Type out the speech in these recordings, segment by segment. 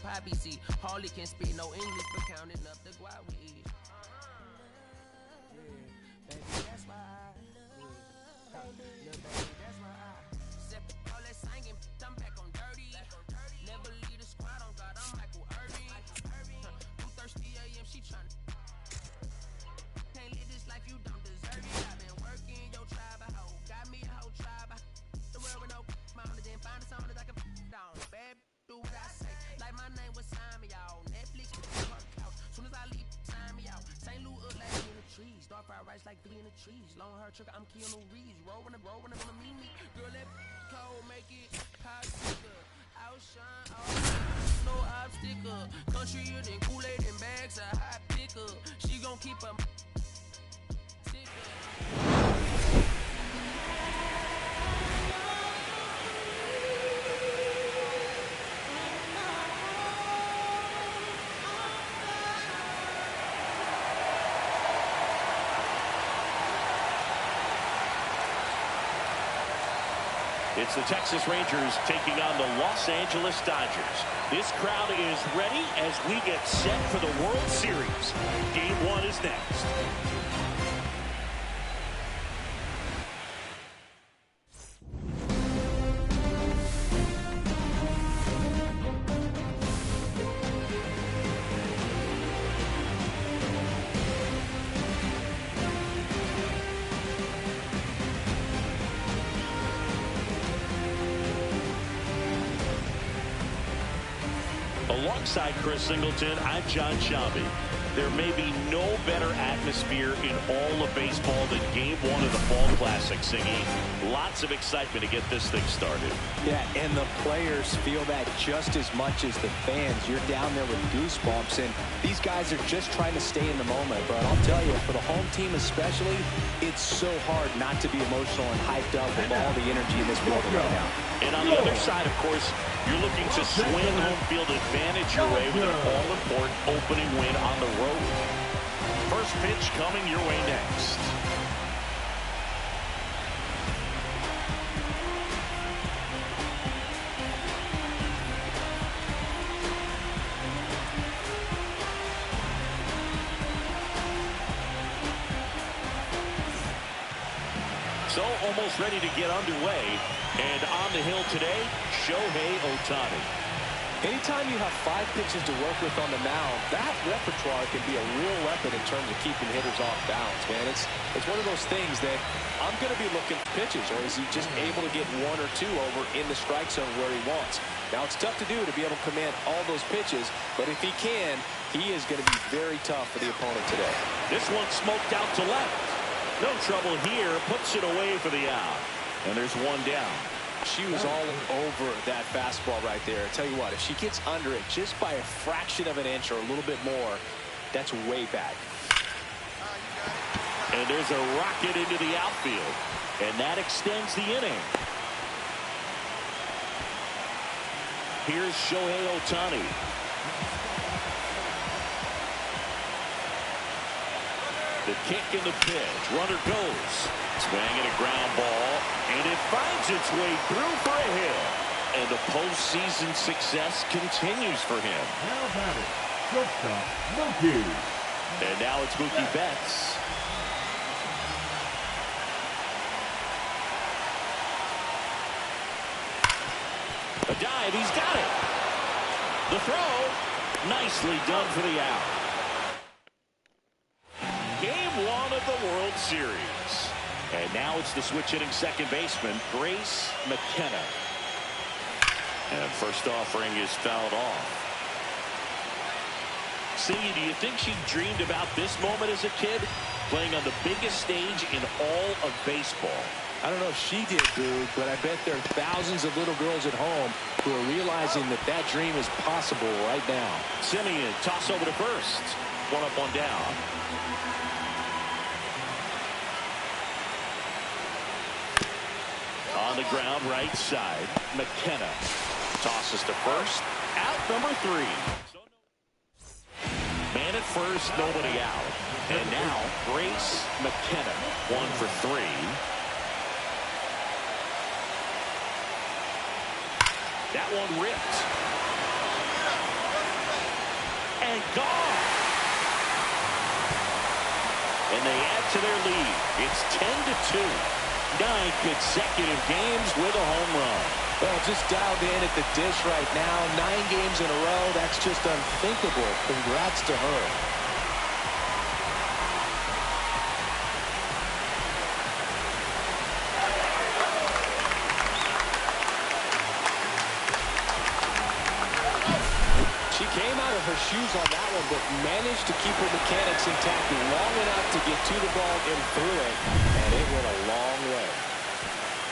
poppy seed. Hardly can speak no English, but counting up the guap we eat. Baby, that's why little baby, that's why Sip all that singing, I'm back on dirty. Never leave the squad on God, I'm Michael Irving. 2:30 a.m. she tryna. Can't live this life, you don't deserve it. I've been working your tribe, a hoe. Got me a whole tribe. The world with no mountain, then find a song that I can down. Bad, do what I say. Like my name was sign me out. Netflix, her couch. Soon as I leave, sign me out. St. Louis up like in the trees. Dark fried rice like 3 in the trees. Long hair trigger, I'm Keanu Reeves. Rolling, gonna meet me. Girl, that cold, make it popsicle. Outshine, all no obstacle. Countryer than Kool-Aid and bags of hot pickle. She gon' keep a It's the Texas Rangers taking on the Los Angeles Dodgers. This crowd is ready as we get set for the World Series. Game 1 is next. Alongside Chris Singleton, I'm John Sciambi. There may be no better atmosphere in all of baseball than Game 1 of the Fall Classic, Singy. Lots of excitement to get this thing started. Yeah, and the players feel that just as much as the fans. You're down there with goosebumps, and these guys are just trying to stay in the moment. But I'll tell you, for the home team especially, it's so hard not to be emotional and hyped up with all the energy in this building right now. And on the other side, of course, you're looking to swing home field advantage your way with an all-important opening win on the road. First pitch coming your way next. So almost ready to get underway. And on the hill today, Shohei Ohtani. Anytime you have 5 pitches to work with on the mound, that repertoire can be a real weapon in terms of keeping hitters off balance, man. It's one of those things that I'm going to be looking for pitches, or is he just able to get 1 or 2 over in the strike zone where he wants? Now, it's tough to do to be able to command all those pitches, but if he can, he is going to be very tough for the opponent today. This one smoked out to left. No trouble here, puts it away for the out. And there's one down. She was all over that fastball right there. I tell you what, if she gets under it just by a fraction of an inch or a little bit more, that's way back. And there's a rocket into the outfield. And that extends the inning. Here's Shohei Ohtani. The kick and the pitch. Runner goes. Swinging a ground ball. And it finds its way through for a hit. And the postseason success continues for him. Now batting, shortstop, Mookie. And now it's Mookie Betts. A dive, he's got it. The throw, nicely done for the out. Game 1 of the World Series. And now it's the switch-hitting second baseman, Grace McKenna. And first offering is fouled off. Singy, do you think she dreamed about this moment as a kid? Playing on the biggest stage in all of baseball. I don't know if she did, Boog, but I bet there are thousands of little girls at home who are realizing that that dream is possible right now. Simeon, toss over to first. 1 up, 1 down. On the ground, right side, McKenna tosses to first. Out number 3. Man at first, nobody out. And now, Grace McKenna, 1 for 3. That one ripped. point, gone. And they add to their lead. It's 10-2. 9 consecutive games with a home run. Well, just dialed in at the dish right now. 9 games in a row. That's just unthinkable. Congrats to her. She came out of her shoes on that one, but managed to keep her mechanics intact long enough to get to the ball and through it, and it went a long way.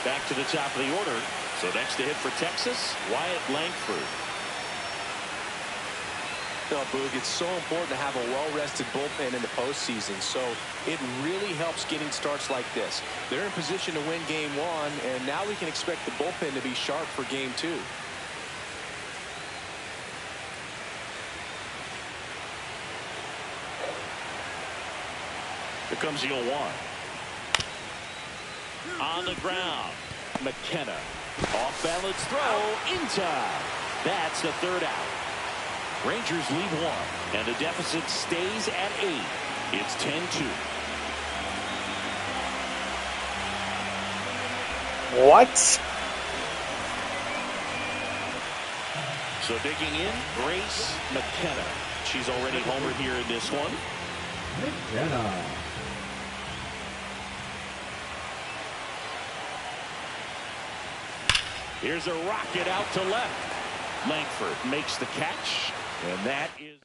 Back to the top of the order. So next to hit for Texas, Wyatt Langford. No, Boog, it's so important to have a well-rested bullpen in the postseason, so it really helps getting starts like this. They're in position to win Game 1, and now we can expect the bullpen to be sharp for Game 2. Here comes the 0-1. On the ground, McKenna. Off-balance throw in time. That's the third out. Rangers lead 1, and the deficit stays at 8. It's 10-2. What? So digging in, Grace McKenna. She's already homered here in this one. McKenna. Here's a rocket out to left. Langford makes the catch, and that is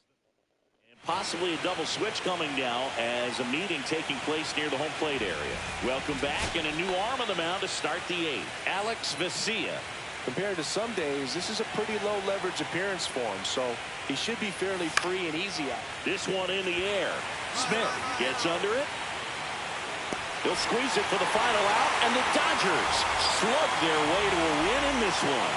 possibly a double switch coming now as a meeting taking place near the home plate area. Welcome back, and a new arm on the mound to start the 8th. Alex Vesia. Compared to some days, this is a pretty low leverage appearance for him, so he should be fairly free and easy out. This one in the air. Smith gets under it. He'll squeeze it for the final out, and the Dodgers slug their way to a win in this one.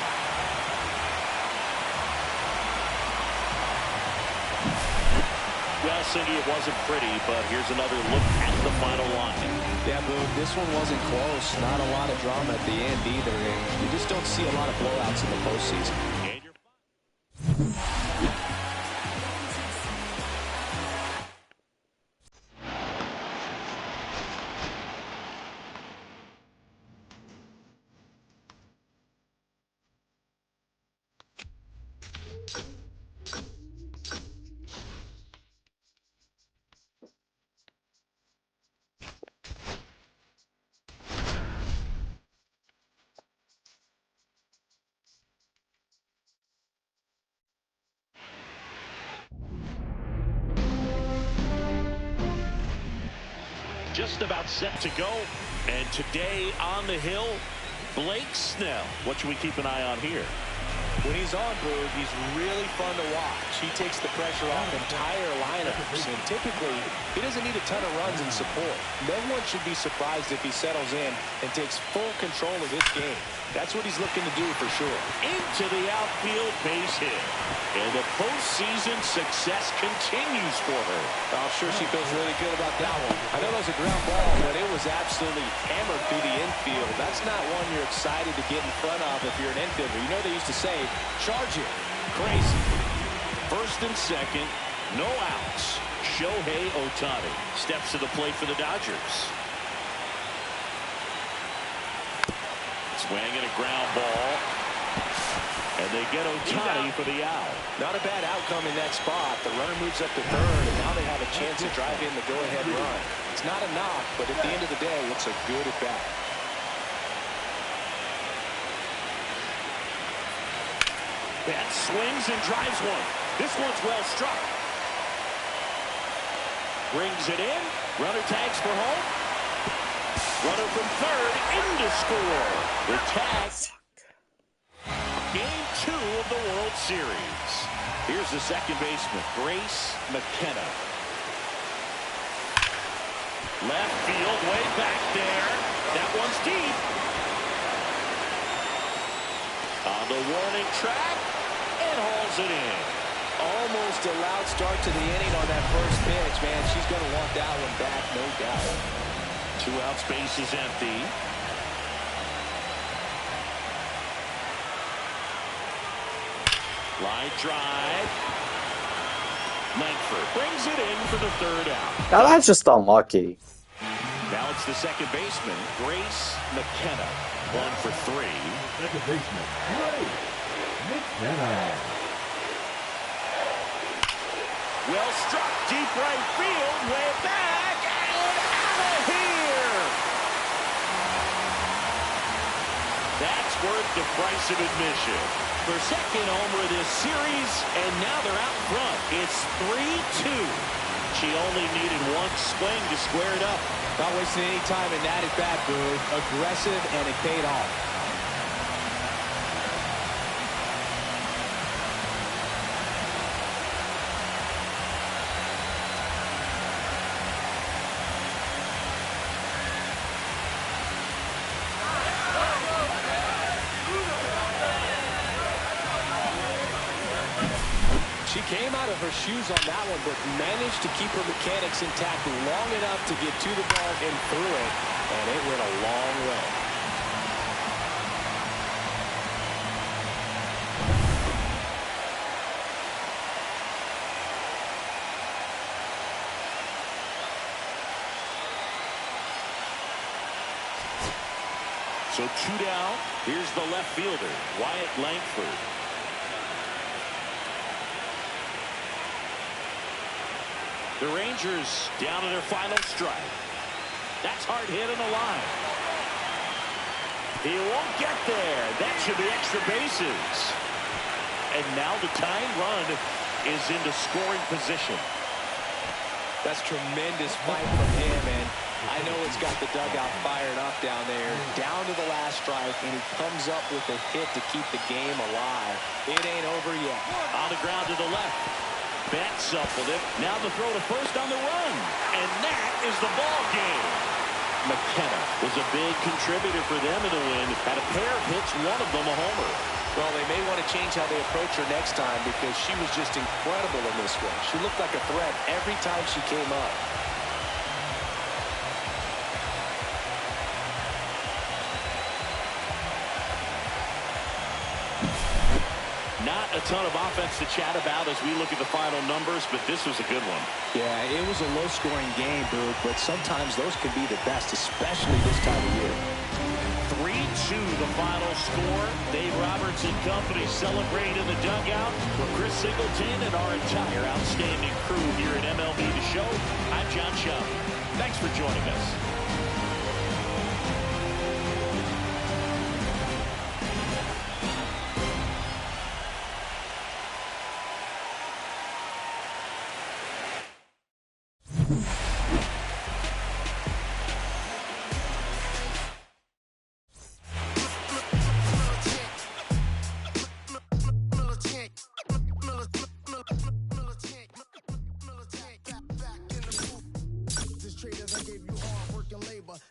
Well, Cindy, it wasn't pretty, but here's another look at the final line. Yeah, Boog, this one wasn't close. Not a lot of drama at the end either, and you just don't see a lot of blowouts in the postseason. Just about set to go, and today on the hill, Blake Snell. What should we keep an eye on here? When he's on, Boog, he's really fun to watch. He takes the pressure off entire lineups, and typically, he doesn't need a ton of runs and support. No one should be surprised if he settles in and takes full control of this game. That's what he's looking to do for sure. Into the outfield, base hit. And the postseason success continues for her. I'm sure she feels really good about that one. I know that was a ground ball, but it was absolutely hammered through the infield. That's not one you're excited to get in front of if you're an infielder. You know they used to say, charge it. Crazy. First and second, no outs. Shohei Ohtani steps to the plate for the Dodgers. Swing and a ground ball. And they get Ohtani for the out. Not a bad outcome in that spot. The runner moves up to third, and now they have a chance to drive in the go-ahead run. It's not a knock, but at the end of the day, it's a good at-bat. That swings and drives one. This one's well struck. Brings it in. Runner tags for home. Runner from third in to score. The tag. Game 2 of the World Series. Here's the second baseman, Grace McKenna. Left field, way back there. That one's deep. On the warning track, and hauls it in. Almost a loud start to the inning on that first pitch, man. She's going to want that one back, no doubt. 2 outs, base is empty. Line drive. Langford brings it in for the third out. Now that's just unlucky. Now it's the second baseman, Grace McKenna. 1 for 3. Second baseman, Grace McKenna. Well struck, deep right field, way back, and out of here! That's worth the price of admission. Her second homer of this series, and now they're out front. It's 3-2. She only needed one swing to square it up. Not wasting any time in that at-bat, Boo. Aggressive, and it paid off. She came out of her shoes on that one, but managed to keep her mechanics intact long enough to get to the ball and through it, and it went a long way. So 2 down. Here's the left fielder, Wyatt Langford. The Rangers down to their final strike. That's hard hit on the line. He won't get there. That should be extra bases. And now the tying run is into scoring position. That's tremendous fight from him, and I know it's got the dugout fired up down there. Down to the last strike, and he comes up with a hit to keep the game alive. It ain't over yet. On the ground to the left. Betts up with it. Now the throw to first on the run. And that is the ball game. McKenna was a big contributor for them in the win. Had a pair of hits, one of them a homer. Well, they may want to change how they approach her next time because she was just incredible in this one. She looked like a threat every time she came up. Not a ton of offense to chat about as we look at the final numbers, but this was a good one. Yeah, it was a low-scoring game, Boo, but sometimes those can be the best, especially this time of year. 3-2 the final score. Dave Roberts and company celebrate in the dugout. For Chris Singleton and our entire outstanding crew here at MLB The Show, I'm John Shelby. Thanks for joining us.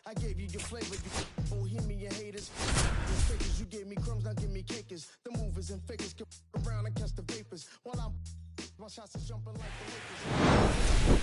I gave you your flavor, you bohemian haters. The fakers, you gave me crumbs, now give me cakers. The movers and fakers get around and catch the vapors. While I'm my shots is jumping like the Lakers.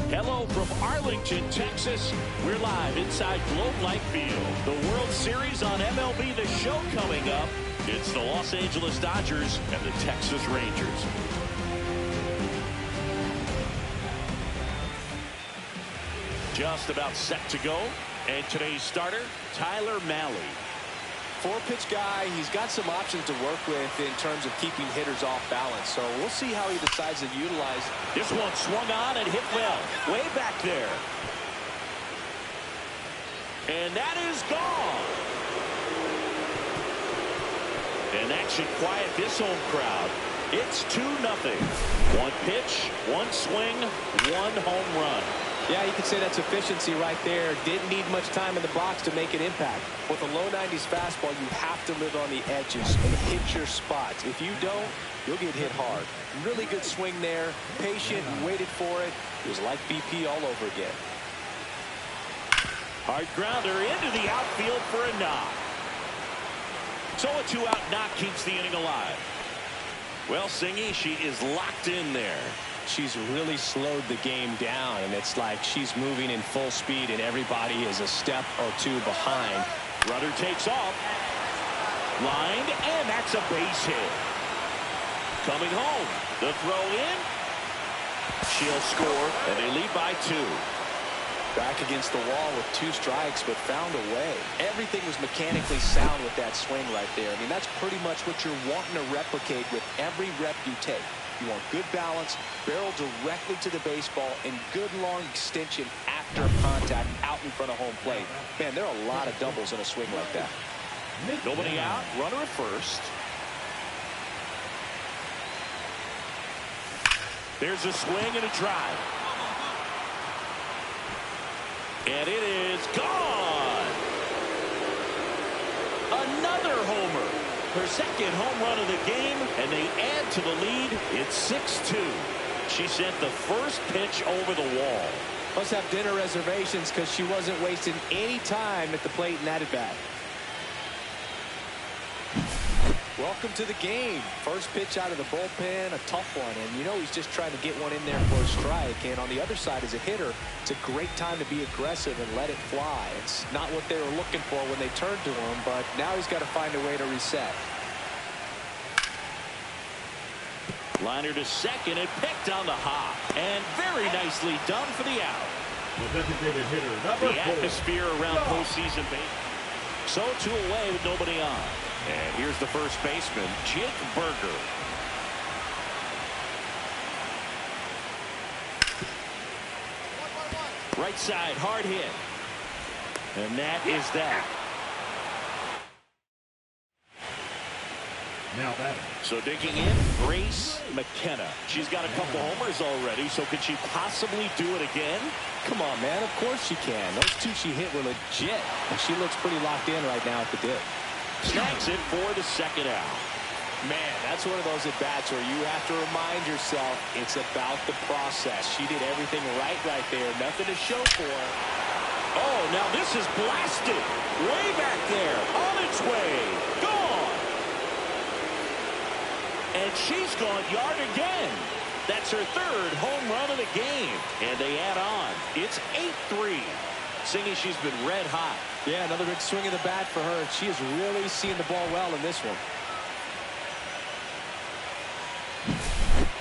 Hello from Arlington, Texas. We're live inside Globe Life Field. The World Series on MLB The Show coming up. It's the Los Angeles Dodgers and the Texas Rangers. Just about set to go. And today's starter, Tyler Mahle. Four-pitch guy, he's got some options to work with in terms of keeping hitters off balance. So we'll see how he decides to utilize. This one swung on and hit well. Way back there. And that is gone. And that should quiet this home crowd. It's 2-0. One pitch, one swing, one home run. Yeah, you could say that's efficiency right there. Didn't need much time in the box to make an impact. With a low 90s fastball, you have to live on the edges and hit your spots. If you don't, you'll get hit hard. Really good swing there. Patient, waited for it. It was like BP all over again. Hard grounder into the outfield for a knock. So a 2-out knock keeps the inning alive. Well, Singy, she is locked in there. She's really slowed the game down, and it's like she's moving in full speed, and everybody is a step or two behind. Runner takes off. Lined, and that's a base hit. Coming home. The throw in. She'll score, and they lead by 2. Back against the wall with 2 strikes, but found a way. Everything was mechanically sound with that swing right there. I mean, that's pretty much what you're wanting to replicate with every rep you take. You want good balance, barrel directly to the baseball, and good long extension after contact out in front of home plate. Man, there are a lot of doubles in a swing like that. Nobody out, runner at first. There's a swing and a drive. And it is gone. Another homer. Her second home run of the game, and they add to the lead. It's 6-2. She sent the first pitch over the wall. Must have dinner reservations because she wasn't wasting any time at the plate in that at-bat. Welcome to the game. First pitch out of the bullpen, a tough one. And you know he's just trying to get one in there for a strike. And on the other side, as a hitter, it's a great time to be aggressive and let it fly. It's not what they were looking for when they turned to him, but now he's got to find a way to reset. Liner to second and picked on the hop. And very nicely done for the out. The designated hitter, number 4. The atmosphere around postseason baseball. So 2 away with nobody on. And here's the first baseman, Jake Burger. Right side, hard hit. And that is that. Now that. So digging in, Grace McKenna. She's got a couple homers already, so could she possibly do it again? Come on, man. Of course she can. Those 2 she hit were legit. And she looks pretty locked in right now at the dip. Snags it for the second out. Man, that's one of those at-bats where you have to remind yourself it's about the process. She did everything right there. Nothing to show for her. Oh, now this is blasted. Way back there. On its way. Gone. And she's gone yard again. That's her 3rd home run of the game. And they add on. It's 8-3. Singy, she's been red hot. Yeah, another big swing of the bat for her. She has really seen the ball well in this one.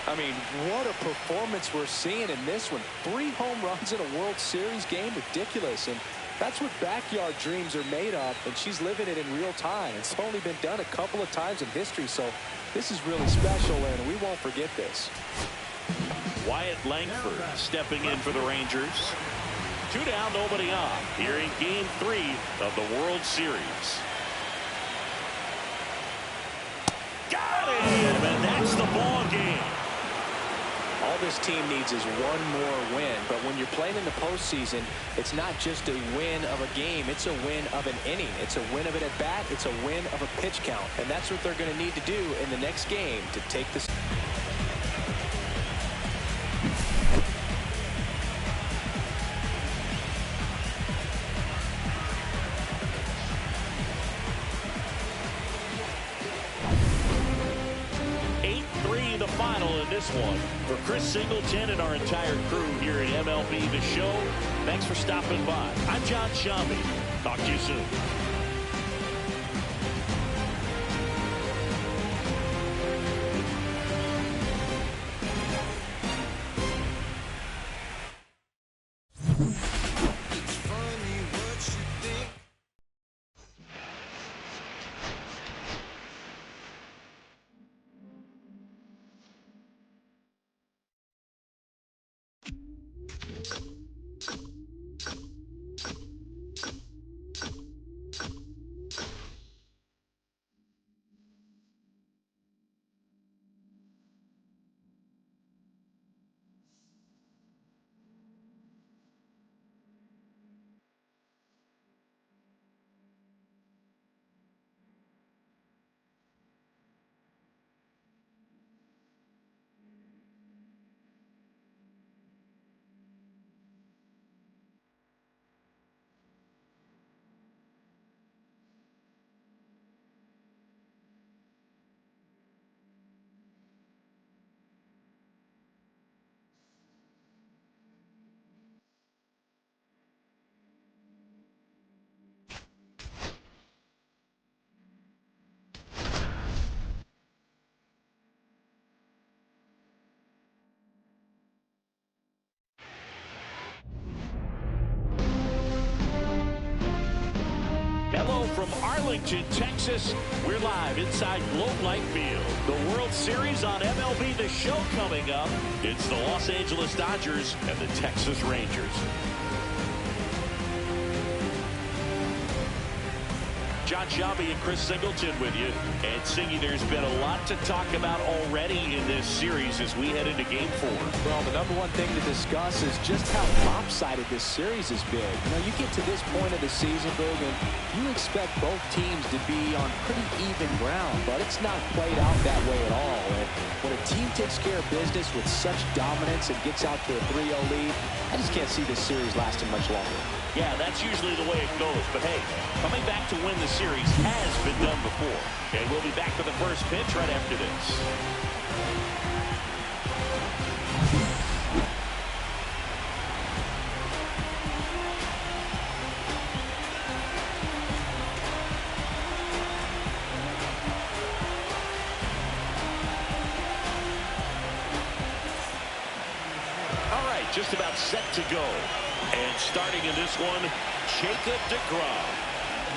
I mean, what a performance we're seeing in this one. 3 home runs in a World Series game. Ridiculous. And that's what backyard dreams are made of, and she's living it in real time. It's only been done a couple of times in history, so this is really special, and we won't forget this. Wyatt Langford stepping in for the Rangers. 2 down, nobody on. Here in Game 3 of the World Series. Got him, and that's the ball game. All this team needs is one more win, but when you're playing in the postseason, it's not just a win of a game, it's a win of an inning. It's a win of an at-bat, it's a win of a pitch count, and that's what they're going to need to do in the next game to take this. This one for Chris Singleton and our entire crew here at MLB The Show. Thanks for stopping by. I'm John Shambi. Talk to you soon. From Arlington, Texas, we're live inside Globe Life Field. The World Series on MLB The Show coming up. It's the Los Angeles Dodgers and the Texas Rangers. John Sciambi and Chris Singleton with you. And Singy, there's been a lot to talk about already in this series as we head into Game 4. Well, the number one thing to discuss is just how lopsided this series has been. You know, you get to this point of the season, Boog, and you expect both teams to be on pretty even ground, but it's not played out that way at all. And when a team takes care of business with such dominance and gets out to a 3-0 lead, I just can't see this series lasting much longer. Yeah, that's usually the way it goes. But, hey, coming back to win the series has been done before. And we'll be back for the first pitch right after this. All right, just about set to go. And starting in this one, Jacob deGrom.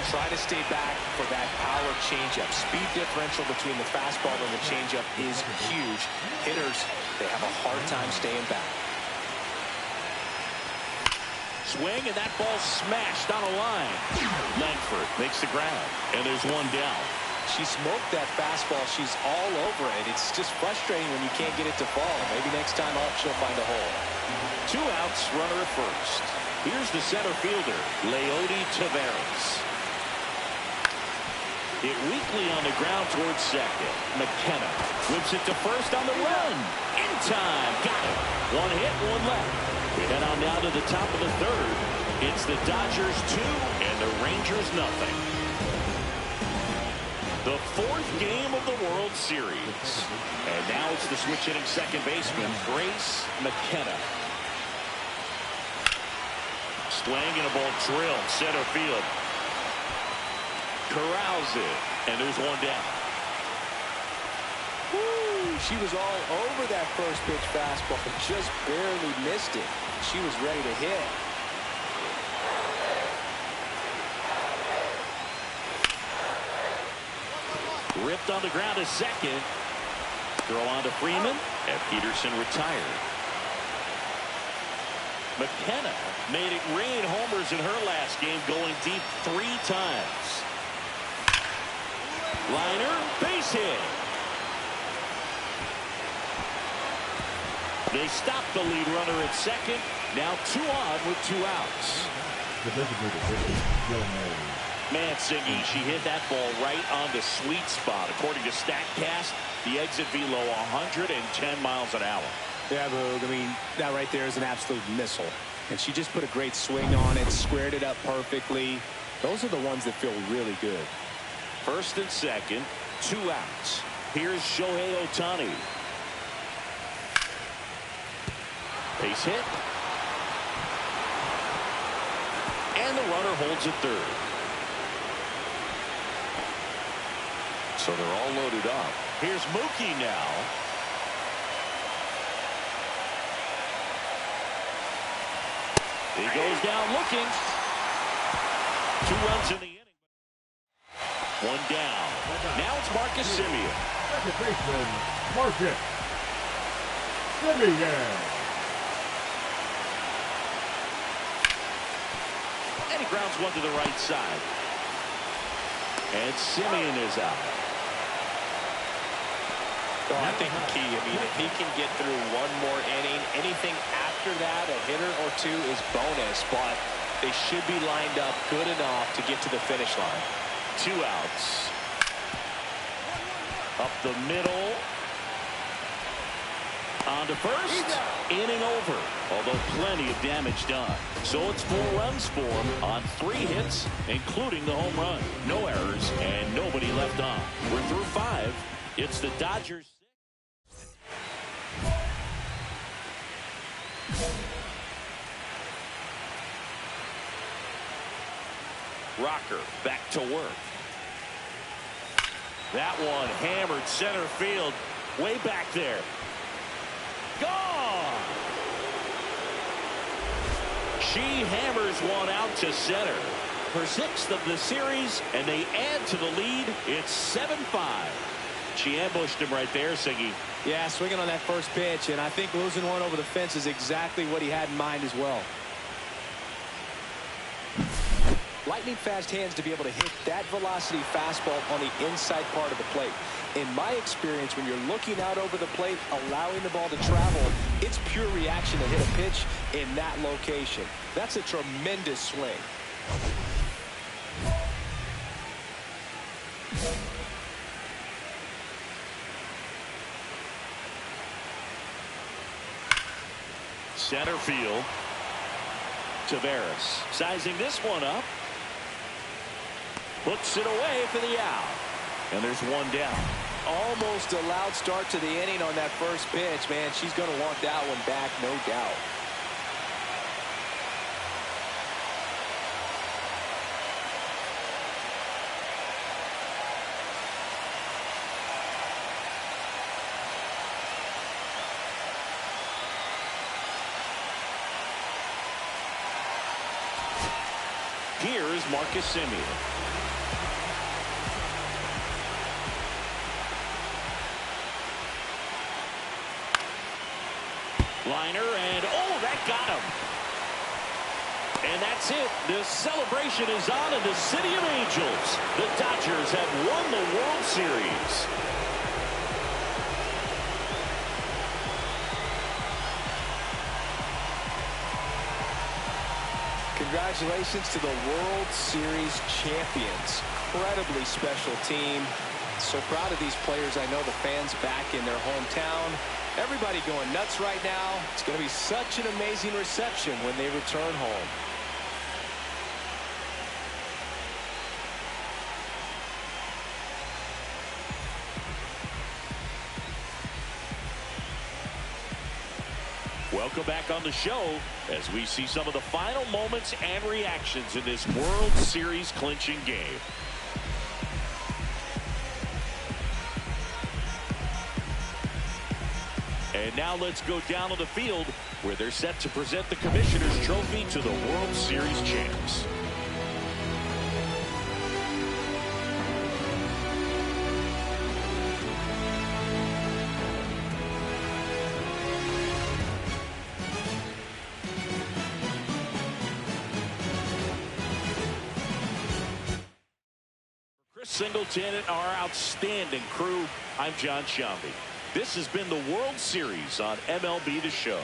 Try to stay back for that power changeup. Speed differential between the fastball and the changeup is huge. Hitters, they have a hard time staying back. Swing, and that ball smashed on a line. Langford makes the grab, and there's one down. She smoked that fastball. She's all over it. It's just frustrating when you can't get it to fall. Maybe next time up, she'll find a hole. 2 outs, runner at first. Here's the center fielder, Leody Taveras. Hit weakly on the ground towards second. McKenna whips it to first on the run. In time. Got it. 1 hit, 1 left. We head on now to the top of the third. It's the Dodgers 2 and the Rangers nothing. The 4th game of the World Series. And now it's the switch hitting second baseman, Grace McKenna. Swing and a ball drilled center field. Corrals it, and there's one down. Woo, she was all over that first pitch fastball, but just barely missed it. She was ready to hit. Ripped on the ground to second. Throw on to Freeman, and Peterson retired. McKenna made it rain homers in her last game, going deep 3 times. Liner, base hit. They stop the lead runner at second. Now 2 on with 2 outs. The designated hitter, Joe Murray. Man, Singy, she hit that ball right on the sweet spot. According to StatCast, the exit velo 110 miles an hour. Yeah, Boog, I mean, that right there is an absolute missile. And she just put a great swing on it, squared it up perfectly. Those are the ones that feel really good. First and second, 2 outs. Here's Shohei Ohtani. Base hit. And the runner holds at third. So they're all loaded up. Here's Mookie now. He goes down looking. 2 runs in the inning. 1 down. Now it's Marcus Semien. Second baseman, Marcus Semien. And he grounds one to the right side. And Semien is out. Well, I think the key, I mean, if he can get through 1 more inning, anything after that, a hitter or 2 is bonus, but they should be lined up good enough to get to the finish line. 2 outs. Up the middle. On to first. Inning over. Although plenty of damage done. So it's 4 runs for him on 3 hits, including the home run. No errors and nobody left on. We're through 5. It's the Dodgers. Rocker back to work. That one hammered center field. Way back there. Gone! She hammers one out to center. her 6th of the series, and they add to the lead. It's 7-5. She ambushed him right there, Siggy. Yeah, swinging on that first pitch, and I think losing one over the fence is exactly what he had in mind as well. Lightning fast hands to be able to hit that velocity fastball on the inside part of the plate. In my experience, when you're looking out over the plate, allowing the ball to travel, it's pure reaction to hit a pitch in that location. That's a tremendous swing. Center field. Taveras sizing this one up. Puts it away for the out. And there's one down. Almost a loud start to the inning on that first pitch. Man, she's going to want that one back, no doubt. Here is Marcus Semien. Liner, and oh, that got him. And that's it. The celebration is on in the City of Angels. The Dodgers have won the World Series. Congratulations to the World Series champions. Incredibly special team. So proud of these players. I know the fans back in their hometown. Everybody going nuts right now. It's going to be such an amazing reception when they return home. Welcome back on the show as we see some of the final moments and reactions in this World Series clinching game. And now let's go down to the field where they're set to present the Commissioner's Trophy to the World Series champs. Chris Singleton and our outstanding crew, I'm John Sciambi. This has been the World Series on MLB The Show.